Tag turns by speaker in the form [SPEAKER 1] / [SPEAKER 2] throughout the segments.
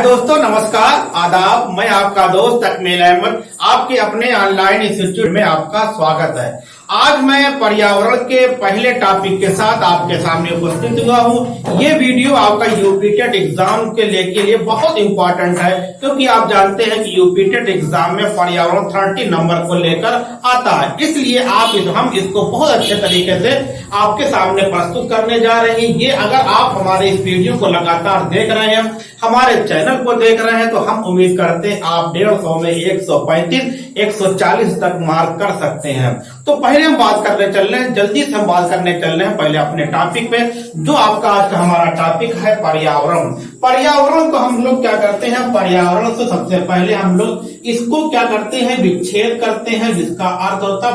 [SPEAKER 1] दोस्तों, नमस्कार, आदाब। मैं आपका दोस्त अकमेल अहमद आपके अपने ऑनलाइन इंस्टीट्यूट में आपका स्वागत है। आज मैं पर्यावरण के पहले टॉपिक के साथ आपके सामने उपस्थित हुआ हूँ। ये वीडियो आपका यूपीटेट एग्जाम के लिए बहुत इंपॉर्टेंट है, क्योंकि आप जानते हैं कि यूपीटेट एग्जाम में पर्यावरण 30 नंबर को लेकर आता है। इसलिए हम इसको बहुत अच्छे तरीके से आपके सामने प्रस्तुत करने जा रहे हैं। ये अगर आप हमारे इस वीडियो को लगातार देख रहे हैं, हमारे चैनल को देख रहे हैं, तो हम उम्मीद करते हैं आप 150 में 135, 140 तक मार्क कर सकते हैं। तो पहले हम बात करने चल रहे हैं, जल्दी से हम बात करने चल रहे हैं पहले अपने टॉपिक पे, जो आपका आज का हमारा टॉपिक है पर्यावरण। पर्यावरण को हम लोग क्या करते हैं, पर्यावरण से सबसे पहले हम लोग इसको क्या करते हैं, विच्छेद करते हैं, जिसका अर्थ होता है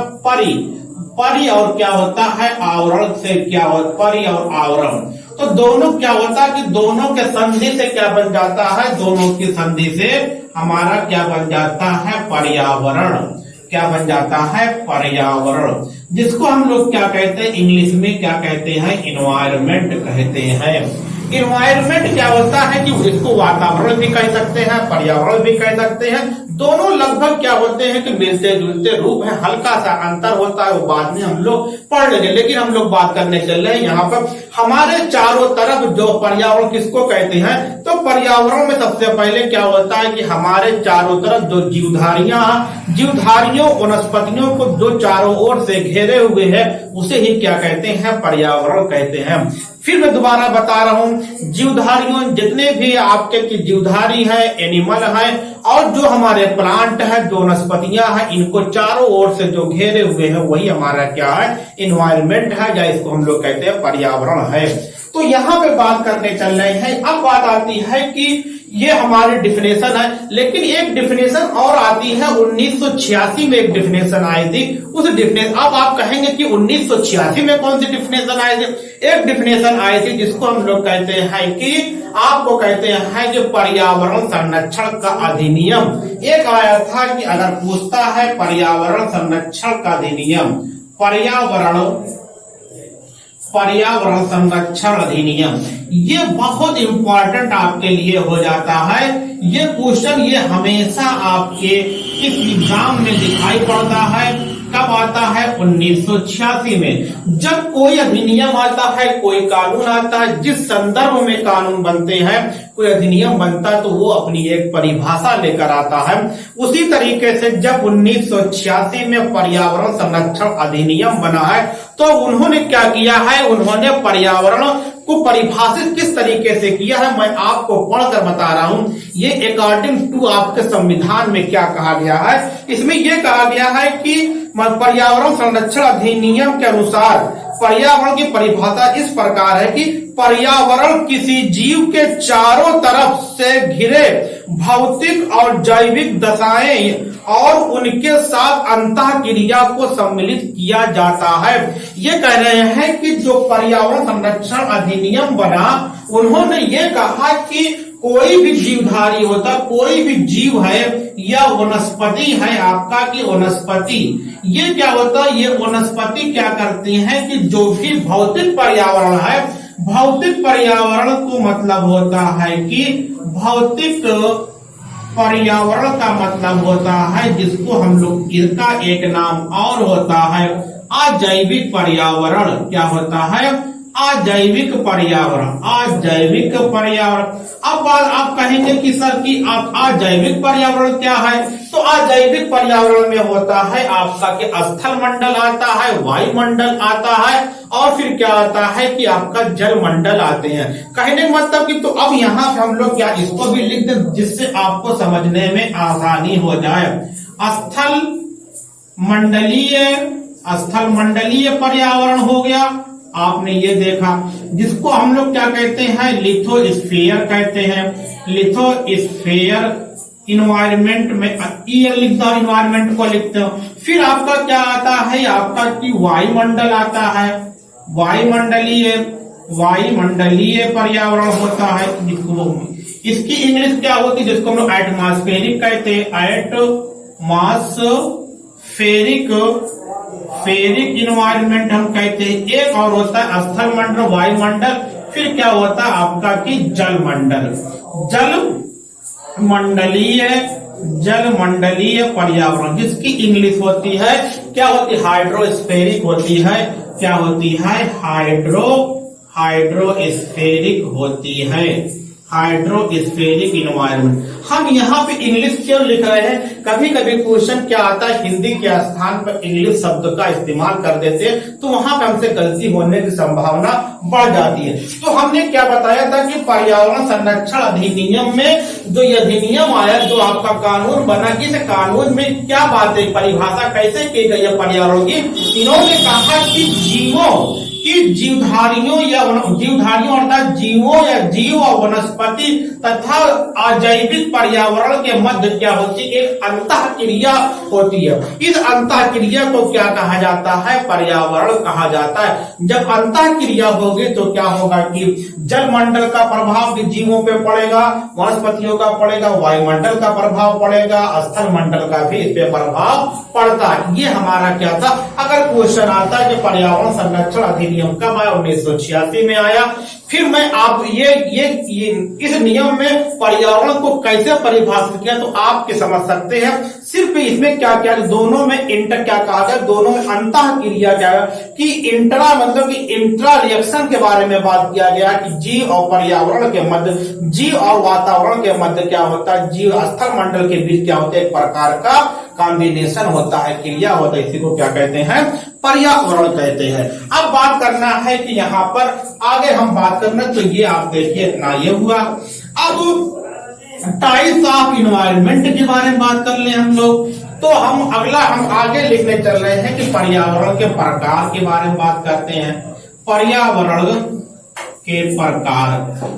[SPEAKER 1] परि और क्या होता है आवरण से क्या होता, परि और आवरण। तो दोनों क्या होता है कि दोनों के संधि से क्या बन जाता है, दोनों की संधि से हमारा क्या बन जाता है, पर्यावरण। क्या बन जाता है, पर्यावरण, जिसको हम लोग क्या कहते हैं, इंग्लिश में क्या कहते हैं, इन्वायरमेंट कहते हैं। इन्वायरमेंट क्या होता है कि इसको वातावरण भी कह सकते हैं, पर्यावरण भी कह सकते हैं। दोनों लगभग क्या होते हैं कि मिलते जुलते रूप है, हल्का सा अंतर होता है, वो बाद में हम लोग पढ़ लेंगे। लेकिन हम लोग बात करने चल रहे हैं यहाँ पर हमारे चारों तरफ जो पर्यावरण किसको कहते हैं। तो पर्यावरण में सबसे पहले क्या होता है कि हमारे चारों तरफ जो जीवधारियों वनस्पतियों को जो चारों ओर से घेरे हुए है, उसे ही क्या कहते हैं, पर्यावरण कहते हैं। फिर मैं दोबारा बता रहा हूं, जीवधारियों जितने भी आपके की जीवधारी है, एनिमल है, और जो हमारे प्लांट है, जो वनस्पतियां हैं, इनको चारों ओर से जो घेरे हुए हैं, वही हमारा क्या है, इन्वायरमेंट है, या इसको हम लोग कहते हैं पर्यावरण है। तो यहाँ पे बात करने चल रहे हैं। अब बात आती है कि ये हमारी डिफिनेशन है, लेकिन एक डिफिनेशन और आती है 1986 में, एक डिफिनेशन आई थी। उस डिफिनेशन, अब आप कहेंगे कि 1986 में कौन सी डिफिनेशन आई थी। एक डिफिनेशन आई थी जिसको हम लोग कहते हैं कि आपको कहते हैं कि पर्यावरण संरक्षण का अधिनियम। एक आया था कि अगर पूछता है पर्यावरण संरक्षण का अधिनियम, पर्यावरण संरक्षण अधिनियम, ये बहुत इंपॉर्टेंट आपके लिए हो जाता है। ये क्वेश्चन ये हमेशा आपके इस एग्जाम में दिखाई पड़ता है। कब आता है, 1986 में। जब कोई अधिनियम आता है, कोई कानून आता है, जिस संदर्भ में कानून बनते हैं, कोई अधिनियम बनता है, तो वो अपनी एक परिभाषा लेकर आता है। उसी तरीके से जब 1986 में पर्यावरण संरक्षण अधिनियम बना है, तो उन्होंने क्या किया है, उन्होंने पर्यावरण को परिभाषित किस तरीके से किया है, मैं आपको पढ़कर बता रहा हूं। ये अकॉर्डिंग टू आपके संविधान में क्या कहा गया है, इसमें यह कहा गया है कि पर्यावरण संरक्षण अधिनियम के अनुसार पर्यावरण की परिभाषा इस प्रकार है कि पर्यावरण किसी जीव के चारों तरफ से घिरे भौतिक और जैविक दशाएं और उनके साथ अंतः क्रिया को सम्मिलित किया जाता है। ये कह रहे हैं कि जो पर्यावरण संरक्षण अधिनियम बना, उन्होंने ये कहा कि कोई भी जीवधारी होता, कोई भी जीव है या वनस्पति है आपका, कि वनस्पति ये क्या होता है, ये वनस्पति क्या करती हैं कि जो भी भौतिक पर्यावरण है, भौतिक पर्यावरण को मतलब होता है कि भौतिक पर्यावरण का मतलब होता है, जिसको हम लोग इसका एक नाम और होता है अजैविक पर्यावरण। क्या होता है, अजैविक पर्यावरण, अजैविक पर्यावरण। अब आप कहेंगे कि सर कि आप अजैविक पर्यावरण क्या है, तो अजैविक पर्यावरण में होता है आपका कि स्थल मंडल आता है, वायुमंडल आता है, और फिर क्या आता है कि आपका जल मंडल आते हैं। कहने का मतलब कि तो अब यहाँ पे हम लोग क्या इसको भी लिख दें, जिससे आपको समझने में आसानी हो जाए। स्थल मंडलीय पर्यावरण हो गया, आपने ये देखा, जिसको हम लोग क्या कहते हैं, लिथोस्फीयर कहते हैं। लिथोस्फीयर इन्वायरमेंट में ईयर लिखता हूं, इन्वायरमेंट को लिखते हो। फिर आपका क्या आता है, आपका कि वायुमंडल आता है, वायुमंडलीय पर्यावरण होता है, जिसको इसकी इंग्लिश क्या होती है, जिसको हम लोग एटमॉस्फेरिक कहते हैं, फेरिक इन्वायरमेंट हम कहते हैं। एक और होता है स्थल मंडल, वायुमंडल, फिर क्या होता है आपका कि जल मंडल। मंडलीय, जल मंडलीय पर्यावरण, जिसकी इंग्लिश होती है क्या होती है, हाइड्रोस्फेरिक होती है। क्या होती है, हाइड्रोस्फेरिक होती है, हाइड्रोस्फेरिक इन्वायरमेंट। हम यहाँ पे इंग्लिश क्यों लिख रहे हैं, कभी कभी क्वेश्चन क्या आता है, हिंदी के स्थान पर इंग्लिश शब्द का इस्तेमाल कर देते हैं, तो वहां पे हमसे गलती होने की संभावना बढ़ जाती है। तो हमने क्या बताया था कि पर्यावरण संरक्षण अधिनियम में जो ये अधिनियम आया, जो आपका कानून बना, इस कानून में क्या बातें, परिभाषा कैसे की गई है पर्यावरण की। इन्होंने कहा कि जीवधारियों अर्थात जीवों या जीव और वनस्पति तथा अजैविक पर्यावरण के मध्य क्या होती है, एक अंतःक्रिया होती है। इस अंतःक्रिया को क्या कहा जाता है, पर्यावरण कहा जाता है। जब अंतःक्रिया होगी तो क्या होगा कि जलमंडल का प्रभाव भी जीवों पे पड़ेगा, वनस्पतियों का पड़ेगा, वायुमंडल का प्रभाव पड़ेगा, स्थल मंडल का भी इस पे प्रभाव पड़ता है। ये हमारा क्या था, अगर क्वेश्चन आता है कि पर्यावरण संरक्षण अधिनियम कब आया, 1986 में आया। फिर मैं आप ये इस नियम में पर्यावरण को कैसे परिभाषित किया तो आपके समझ सकते हैं। सिर्फ इसमें क्या क्या, दोनों में इंटर क्या कहा गया, दोनों में अंतःक्रिया क्या है कि इंट्रा मतलब कि इंट्रा रिएक्शन के बारे में बात किया गया कि जीव और पर्यावरण के मध्य, जीव और वातावरण के मध्य क्या होता है, जीव स्थल मंडल के बीच क्या होता है, एक प्रकार का कॉम्बिनेशन होता है, क्रिया होता है, इसी को क्या कहते हैं, पर्यावरण कहते हैं। अब बात करना है कि यहाँ पर आगे हम बात करना, तो ये आप देखिए इतना ये हुआ। अब टाइप्स ऑफ इन्वायरमेंट के बारे में बात कर ले हम लोग, तो हम आगे लिखने चल रहे हैं कि पर्यावरण के प्रकार के बारे में बात करते हैं। पर्यावरण के प्रकार,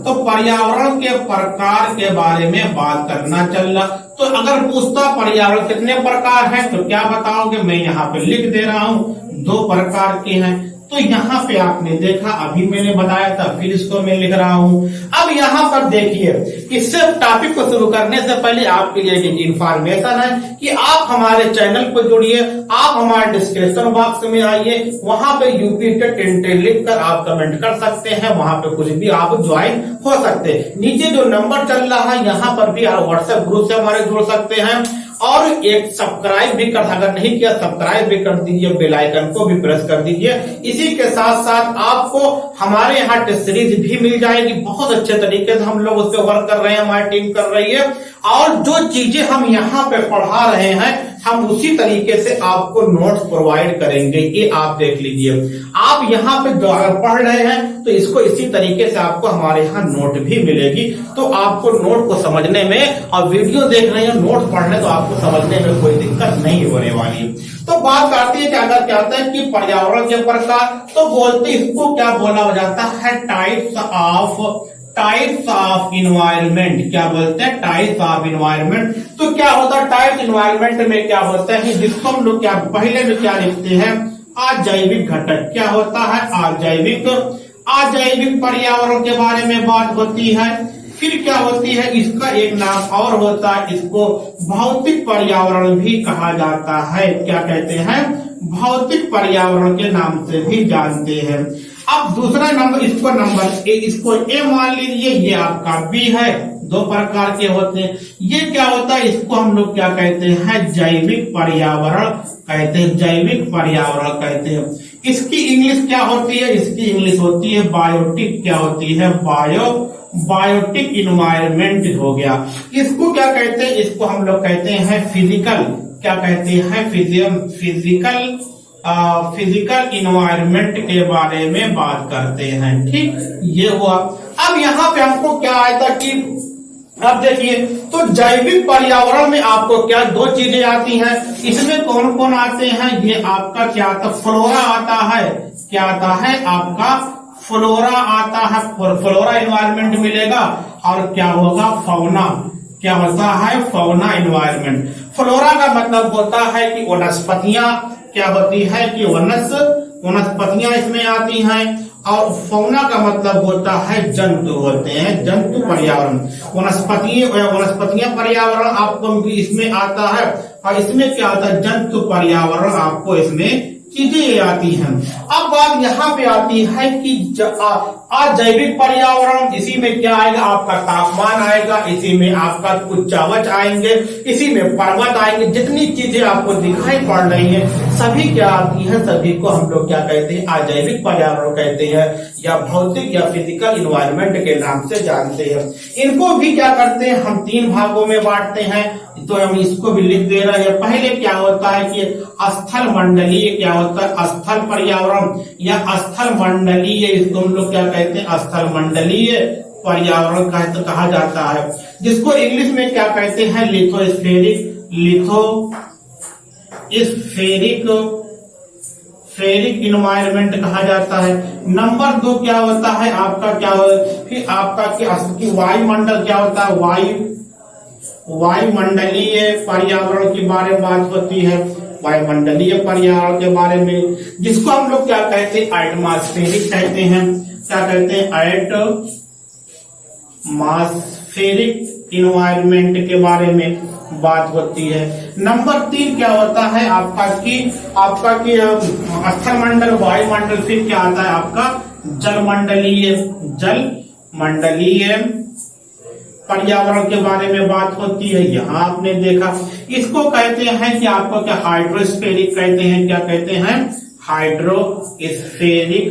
[SPEAKER 1] तो पर्यावरण के प्रकार के बारे में बात करना चल रहा। तो अगर पूछता पर्यावरण कितने प्रकार हैं तो क्या बताओगे, मैं यहाँ पे लिख दे रहा हूँ 2 प्रकार के हैं। तो यहाँ पे आपने देखा, अभी मैंने बताया था, फिर इसको मैं लिख रहा हूँ। अब यहाँ पर देखिए, इससे टॉपिक को शुरू करने से पहले आपके लिए एक इंफॉर्मेशन है कि आप हमारे चैनल को जुड़िए, आप हमारे डिस्क्रिप्शन बॉक्स में आइए, वहां पे यूपी टेट लिख कर आप कमेंट कर सकते हैं, वहां पे कुछ भी आप ज्वाइन हो सकते हैं। नीचे जो नंबर चल रहा है यहाँ पर भी आप व्हाट्सएप ग्रुप से हमारे जुड़ सकते हैं। और एक सब्सक्राइब भी कर, अगर नहीं किया सब्सक्राइब भी कर दीजिए, बेल आइकन को भी प्रेस कर दीजिए। इसी के साथ साथ आपको हमारे यहाँ टेस्ट सीरीज भी मिल जाएगी, बहुत अच्छे तरीके से हम लोग उस पर वर्क कर रहे हैं, हमारी टीम कर रही है। और जो चीजें हम यहाँ पे पढ़ा रहे हैं, हम उसी तरीके से आपको नोट्स प्रोवाइड करेंगे। ये आप देख लीजिए, आप यहाँ पे जो पढ़ रहे हैं तो इसको इसी तरीके से आपको हमारे यहाँ नोट भी मिलेगी। तो आपको नोट को समझने में, और वीडियो देख रहे हैं, नोट पढ़ने, तो आपको समझने में कोई दिक्कत नहीं होने वाली। तो बात करती है कि अगर क्या होता है कि पर्यावरण के प्रकार, तो बोलते इसको क्या बोला जाता है, टाइप्स ऑफ इन्वायरमेंट। क्या बोलते हैं, टाइप्स ऑफ इन्वायरमेंट। तो क्या होता है टाइप्स इन्वायरमेंट में, क्या होता है जिसको हम लोग क्या पहले में क्या लिखते हैं, अजैविक घटक। क्या होता है, अजैविक पर्यावरण के बारे में बात होती है। फिर क्या होती है, इसका एक नाम और होता है, इसको भौतिक पर्यावरण भी कहा जाता है। क्या कहते हैं, भौतिक पर्यावरण के नाम से भी जानते हैं। अब दूसरा नंबर, इसको ए मान लीजिए, ये आपका बी है। 2 प्रकार के होते हैं। ये क्या होता है, इसको हम लोग क्या कहते हैं, जैविक पर्यावरण कहते हैं, जैविक पर्यावरण कहते हैं। इसकी इंग्लिश क्या होती है, इसकी इंग्लिश होती है बायोटिक। क्या होती है, बायोटिक इन्वायरमेंट हो गया। इसको क्या कहते हैं, इसको हम लोग कहते हैं फिजिकल। क्या कहते हैं, फिजिकल इन्वायरमेंट के बारे में बात करते हैं। ठीक, ये हुआ। अब यहाँ पे हमको क्या आया था कि अब देखिए, तो जैविक पर्यावरण में आपको क्या 2 चीजें आती हैं। इसमें कौन कौन आते हैं, ये आपका क्या आता, फ्लोरा आता है। क्या आता है, आपका फ्लोरा आता है, फ्लोरा इन्वायरमेंट मिलेगा। और क्या होगा, फौना। क्या होता है, फौना इन्वायरमेंट। फ्लोरा का मतलब होता है कि वनस्पतियां, क्या होती है कि वनस्पतियां इसमें आती हैं। और फौना का मतलब होता है जंतु होते हैं, जंतु पर्यावरण। वनस्पतियां पर्यावरण आपको इसमें आता है। और इसमें क्या आता है, जंतु पर्यावरण आपको इसमें चीजें आती हैं। अब बात यहाँ पे आती है कि अजैविक पर्यावरण, इसी में क्या आएगा, आपका तापमान आएगा, इसी में आपका उच्चावच आएंगे, इसी में पर्वत आएंगे। जितनी चीजें आपको दिखाई पड़ रही हैं सभी क्या आती है, सभी को हम लोग क्या कहते हैं, अजैविक पर्यावरण कहते हैं, या भौतिक या फिजिकल इन्वायरमेंट के नाम से जानते हैं। इनको भी क्या करते हैं, हम 3 भागों में बांटते हैं। तो हम इसको भी लिख दे रहे हैं। पहले क्या होता है कि स्थल मंडलीय, क्या होता है, स्थल पर्यावरण या स्थल मंडलीय, इसको हम लोग क्या कहते हैं, स्थल मंडलीय पर्यावरण कहा जाता है, जिसको इंग्लिश में क्या कहते हैं, लिथोस्फेरिक इन्वायरमेंट कहा जाता है। नंबर 2 क्या होता है आपका, क्या फिर आपका वायुमंडल क्या होता है, वायुमंडलीय पर्यावरण के बारे में बात होती है, वायुमंडलीय पर्यावरण के बारे में, जिसको हम लोग क्या कहते हैं, एटमॉस्फेरिक कहते हैं। क्या कहते हैं, एटमॉस्फेरिक इन्वायरमेंट के बारे में बात होती है। नंबर 3 क्या होता है आपका कि स्थल मंडल, वायुमंडल, फिर क्या आता है आपका जलमंडलीय पर्यावरण के बारे में बात होती है। यहाँ आपने देखा, इसको कहते हैं कि आपको क्या हाइड्रोस्फेरिक कहते हैं, क्या कहते हैं, हाइड्रोस्फेरिक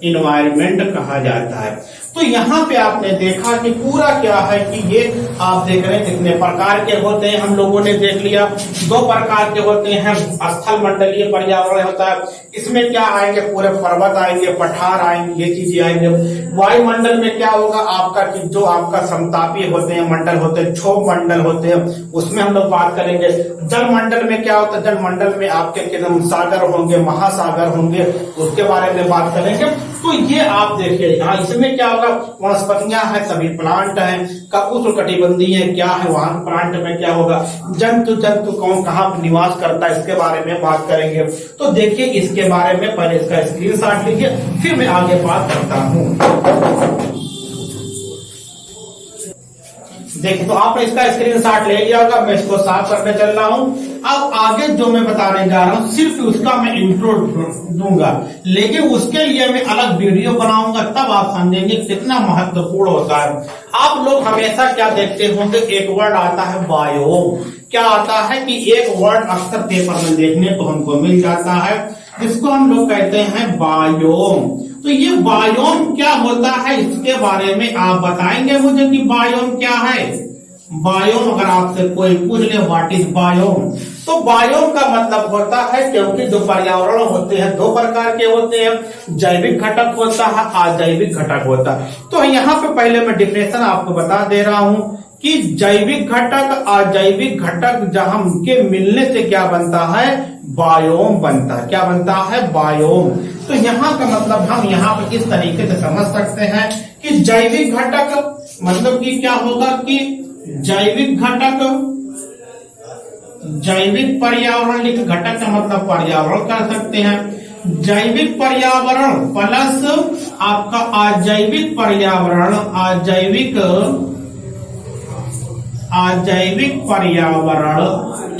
[SPEAKER 1] इन्वायरमेंट कहा जाता है। तो यहाँ पे आपने देखा कि पूरा क्या है कि ये आप देख रहे हैं कितने प्रकार के होते हैं, हम लोगों ने देख लिया 2 प्रकार के होते हैं। स्थल मंडलीय पर्यावरण होता है, इसमें क्या आएंगे, पूरे पर्वत आएंगे, पठार आएंगे, ये चीजें आएंगे। वायुमंडल में क्या होगा आपका कि जो आपका समतापीय होते हैं, मंडल होते हैं, क्षोभ मंडल होते हैं, उसमें हम लोग बात करेंगे। जल मंडल में क्या होता है, जल मंडल में आपके सागर होंगे, महासागर होंगे, उसके बारे में बात करेंगे। तो ये आप देखिए यहाँ, इसमें क्या होगा, वनस्पतियां हैं, सभी प्लांट हैं, उष्णकटिबंधीय क्या है, वहां प्लांट में क्या होगा, जंतु कौन कहाँ निवास करता है, इसके बारे में बात करेंगे। तो देखिए इसके बारे में पहले इसका स्क्रीनशॉट लीजिए, फिर मैं आगे बात करता हूँ। देखिए तो आपने इसका स्क्रीनशॉट ले लिया होगा, मैं इसको साफ करने चल रहा हूँ। अब आगे जो मैं बताने जा रहा हूँ सिर्फ उसका मैं इंट्रो दूंगा, लेकिन उसके लिए मैं अलग वीडियो बनाऊंगा, तब आप समझेंगे कितना महत्वपूर्ण होता है। आप लोग हमेशा क्या देखते होंगे, एक वर्ड आता है बायोम। क्या आता है कि एक वर्ड अक्सर पेपर में देखने को हमको मिल जाता है, जिसको हम लोग कहते हैं बायोम। तो ये बायोम क्या होता है, इसके बारे में आप बताएंगे मुझे कि बायोम क्या है। बायोम अगर आपसे कोई पूछ ले व्हाट इज बायोम, तो बायोम का मतलब होता है, क्योंकि जो पर्यावरण होते हैं 2 प्रकार के होते हैं, जैविक घटक होता है, अजैविक घटक होता है। तो यहाँ पे पहले मैं डिफिनेशन आपको बता दे रहा हूँ कि जैविक घटक, अजैविक घटक जहां के मिलने से क्या बनता है, बायोम बनता है। क्या बनता है, बायोम। तो यहाँ का मतलब हम यहाँ पे इस तरीके से समझ सकते हैं कि जैविक घटक मतलब कि क्या होगा कि जैविक घटक, जैविक पर्यावरण, लिख घटक का मतलब पर्यावरण कर सकते हैं। जैविक पर्यावरण प्लस आपका अजैविक पर्यावरण, अजैविक पर्यावरण,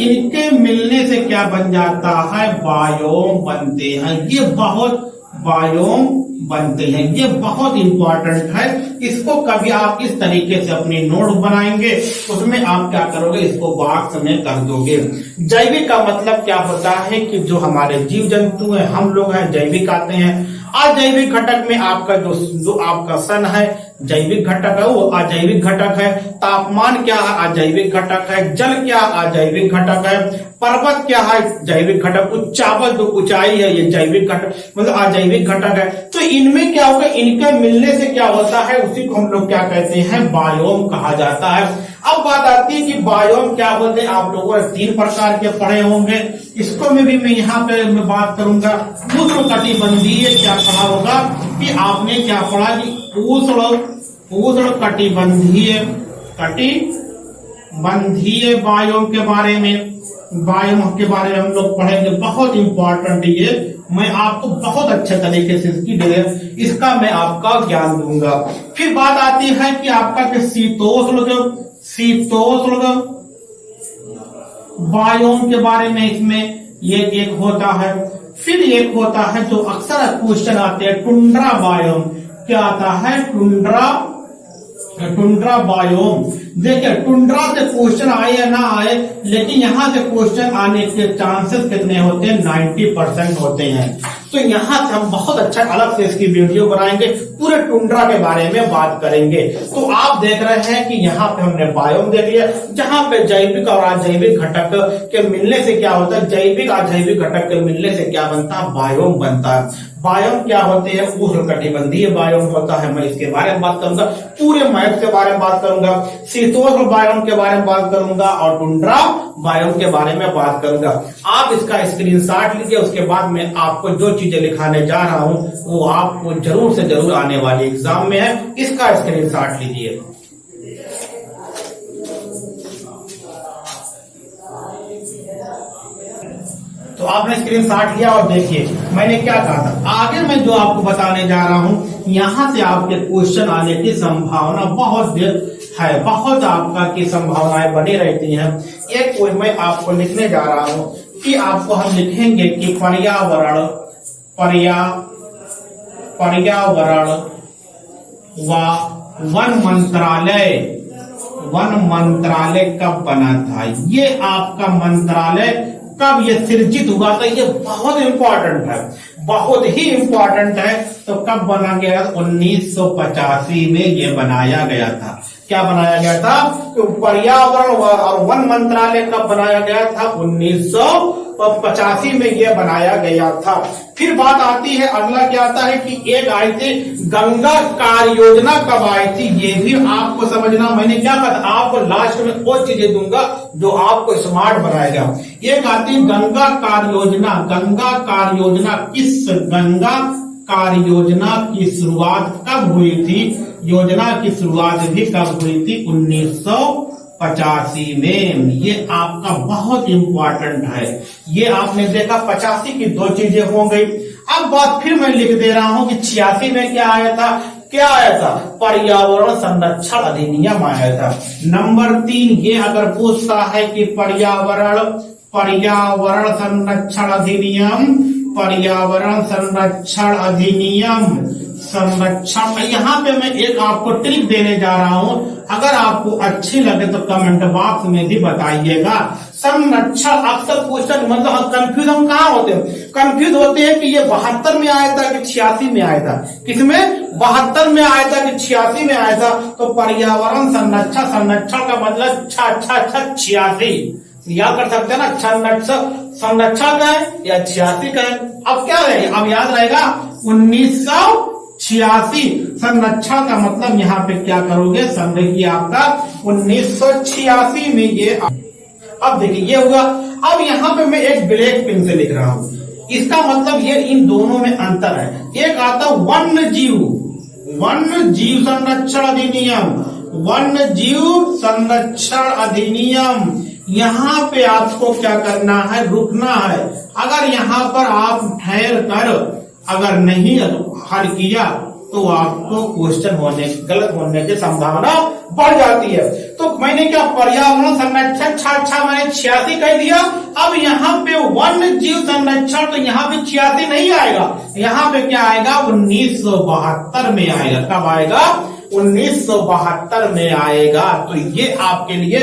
[SPEAKER 1] इनके मिलने से क्या बन जाता है, बायोम बनते हैं। ये बहुत बायोम बनते हैं, ये बहुत इंपॉर्टेंट है। इसको कभी आप इस तरीके से अपनी नोट बनाएंगे, उसमें आप क्या करोगे, इसको बॉक्स में कर दोगे। जैविक का मतलब क्या होता है कि जो हमारे जीव जंतु हैं, हम लोग हैं, जैविक आते हैं। अजैविक घटक में आपका जो आपका सन है जैविक घटक है, वो अजैविक घटक है। तापमान क्या है, अजैविक घटक है। जल क्या, अजैविक घटक है। पर्वत क्या है, जैविक घटक। उच्चावच जो ऊंचाई है, ये जैविक घटक मतलब अजैविक घटक है। तो इनमें क्या होगा, इनके मिलने से क्या होता है, उसी को हम लोग क्या कहते हैं, बायोम कहा जाता है। अब बात आती है कि बायोम क्या होते हैं, आप लोगों ने 3 प्रकार के पढ़े होंगे, इसको में भी मैं यहाँ पे मैं बात करूंगा। उष्णकटिबंधीय क्या पढ़ा होगा कि आपने क्या पढ़ा कि उष्णकटिबंधीय बायोम के बारे में, बायोम के बारे में हम लोग पढ़ेंगे। बहुत इंपॉर्टेंट ये, मैं आपको बहुत अच्छे तरीके से इसका मैं आपका ज्ञान दूंगा। फिर बात आती है कि आपका शीतोष्ण बायोम के बारे में, इसमें ये एक होता है। फिर एक होता है जो अक्सर क्वेश्चन आते हैं, टुंड्रा बायोम। क्या आता है? Tundra biome. देखिए टुंड्रा से क्वेश्चन आए या ना आए, लेकिन यहां से क्वेश्चन आने के चांसेस कितने होते हैं? 90% होते हैं। तो यहां से हम बहुत अच्छा अलग से इसकी वीडियो बनाएंगे, पूरे टुंड्रा के बारे में बात करेंगे। तो आप देख रहे हैं कि यहाँ पे हमने बायोम देख लिया, जहां पे जैविक और अजैविक घटक के मिलने से क्या होता है, जैविक अजैविक घटक के मिलने से क्या बनता है? बायोम बनता है। बायोम क्या होते हैं? उष्णकटिबंधीय बायोम होता है, मैं इसके बारे में बात करूंगा, पूरे मैप के बारे में बात करूंगा, शीतोष्ण बायोम के बारे में बात करूंगा और टुंड्रा बायोम के बारे में बात करूंगा। आप इसका स्क्रीनशॉट लीजिए, उसके बाद में आपको जो चीजें लिखाने जा रहा हूं वो आपको जरूर से जरूर आने वाले एग्जाम में है, इसका स्क्रीनशॉट लीजिए। तो आपने स्क्रीनशॉट लिया और देखिए मैंने क्या कहा था। आगे मैं जो आपको बताने जा रहा हूं, यहां से आपके क्वेश्चन आने की संभावना बहुत है, बहुत आपका की संभावनाएं बनी रहती हैं। एक कोई मैं आपको लिखने जा रहा हूं कि आपको हम लिखेंगे कि पर्यावरण व वन मंत्रालय कब बना था? ये आपका मंत्रालय कब ये सृजित हुआ था? ये बहुत इंपॉर्टेंट है, बहुत ही इंपॉर्टेंट है। तो कब बना गया? 1985 में ये बनाया गया था। क्या बनाया गया था? पर्यावरण और वन मंत्रालय कब बनाया गया था? 1985 में ये बनाया गया था। फिर बात आती है, अगला क्या आता है कि एक आई थी गंगा कार्य योजना कब आई थी? ये भी आपको समझना। मैंने क्या कहा, आपको लास्ट में वो चीजें दूंगा जो आपको स्मार्ट बनाएगा। एक आती गंगा कार्य योजना। गंगा कार्य योजना गंगा कार्य योजना की शुरुआत कब हुई थी? योजना की शुरुआत भी कब हुई थी? 1985 में। ये आपका बहुत इंपॉर्टेंट है। ये आपने देखा 85 की दो चीजें हो गई। अब बात फिर मैं लिख दे रहा हूं कि 86 में क्या आया था? क्या आया था? पर्यावरण संरक्षण अधिनियम आया था। नंबर 3, ये अगर पूछता है कि पर्यावरण संरक्षण अधिनियम संरक्षण, यहाँ पे मैं एक आपको ट्रिक देने जा रहा हूं, अगर आपको अच्छी लगे तो कमेंट बॉक्स में भी बताइएगा। संरक्षण अक्सर क्वेश्चन मतलब कंफ्यूज हम कहाँ होते हैं? कंफ्यूज होते हैं कि ये 72 में आया था कि 86 में आया था। किसमें? 72 में आया था कि 86 में आया था। तो पर्यावरण संरक्षण का मतलब 86 याद कर सकते हैं ना? संरक्षण का है या 86 का है? अब क्या रहेगा? अब याद रहेगा 1986। संरक्षण का मतलब यहाँ पे क्या करोगे? संरक्षण आपका 1986 में ये। अब देखिए ये हुआ। अब यहाँ पे मैं एक ब्लैक पेन से लिख रहा हूँ, इसका मतलब ये इन दोनों में अंतर है। एक आता वन्य जीव संरक्षण अधिनियम, वन्य जीव संरक्षण अधिनियम। यहाँ पे आपको क्या करना है? रुकना है। अगर यहाँ पर आप ठहर कर अगर नहीं हल किया तो आपको क्वेश्चन गलत होने की संभावना बढ़ जाती है। तो मैंने क्या पर्यावरण संरक्षण मैंने 86 कह दिया। अब यहाँ पे वन्य जीव संरक्षण, तो यहाँ पे 86 नहीं आएगा, यहाँ पे क्या आएगा? 1972 में आएगा। कब आएगा? 1972 में आएगा। तो ये आपके लिए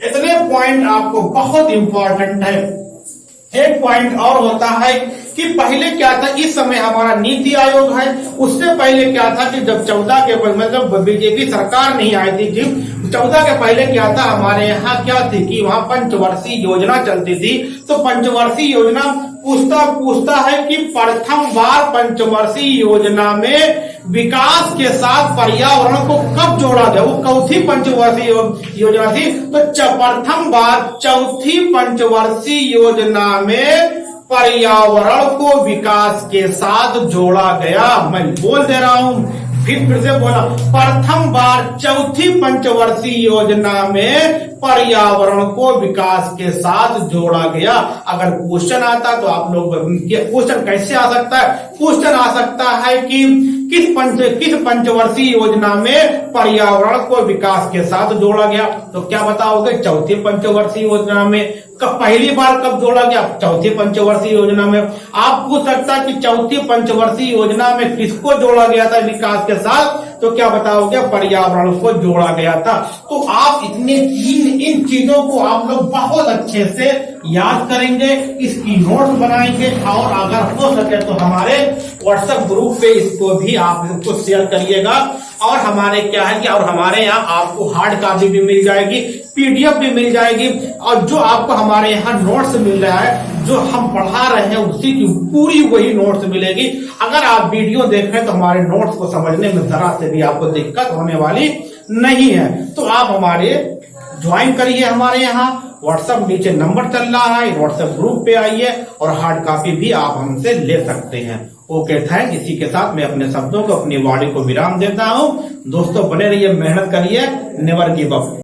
[SPEAKER 1] इतने पॉइंट आपको बहुत इंपॉर्टेंट है। एक पॉइंट और होता है कि पहले क्या था, इस समय हमारा नीति आयोग है, उससे पहले क्या था कि जब 14 के मतलब बीजेपी सरकार नहीं आई थी, जब 14 के पहले क्या था हमारे यहाँ क्या थी कि वहाँ पंचवर्षीय योजना चलती थी। तो पंचवर्षीय योजना पूछता है कि प्रथम बार पंचवर्षीय योजना में विकास के साथ पर्यावरण को कब जोड़ा गया? वो चौथी पंचवर्षीय योजना थी। तो प्रथम बार चौथी पंचवर्षीय योजना में पर्यावरण को विकास के साथ जोड़ा गया। मैं बोल दे रहा हूं, फिर से बोला, प्रथम बार चौथी पंचवर्षीय योजना में पर्यावरण को विकास के साथ जोड़ा गया। अगर क्वेश्चन आता तो आप लोग क्वेश्चन कैसे आ सकता है? क्वेश्चन आ सकता है कि किस पंचवर्षीय योजना में पर्यावरण को विकास के साथ जोड़ा गया? तो क्या बताओगे? चौथी पंचवर्षीय योजना में। कब पहली बार कब जोड़ा गया? चौथी पंचवर्षीय योजना में। आप पूछ सकता है कि चौथी पंचवर्षीय योजना में किसको जोड़ा गया था विकास के साथ? तो क्या बताओगे? पर्यावरण को जोड़ा गया था। तो आप इन चीजों को आप लोग बहुत अच्छे से याद करेंगे, इसकी नोट्स बनाएंगे, और अगर हो सके तो हमारे व्हाट्सएप ग्रुप पे इसको भी आप इसको शेयर करिएगा। और हमारे क्या है कि और हमारे यहाँ आपको हार्ड कॉपी भी मिल जाएगी, पीडीएफ भी मिल जाएगी, और जो आपको हमारे यहाँ नोट्स मिल रहा है, जो हम पढ़ा रहे हैं उसी की पूरी वही नोट्स मिलेगी। अगर आप वीडियो देख रहे हैं तो हमारे नोट्स को समझने में जरा से भी आपको दिक्कत होने वाली नहीं है। तो आप हमारे ज्वाइन करिए हमारे यहाँ, व्हाट्सएप नीचे नंबर चल रहा है, व्हाट्सएप ग्रुप पे आइए और हार्ड कॉपी भी आप हमसे ले सकते हैं। Okay, thank. इसी के साथ मैं अपने शब्दों को, अपनी वाणी को विराम देता हूँ। दोस्तों बने रहिए, मेहनत करिए, नेवर गिव अप।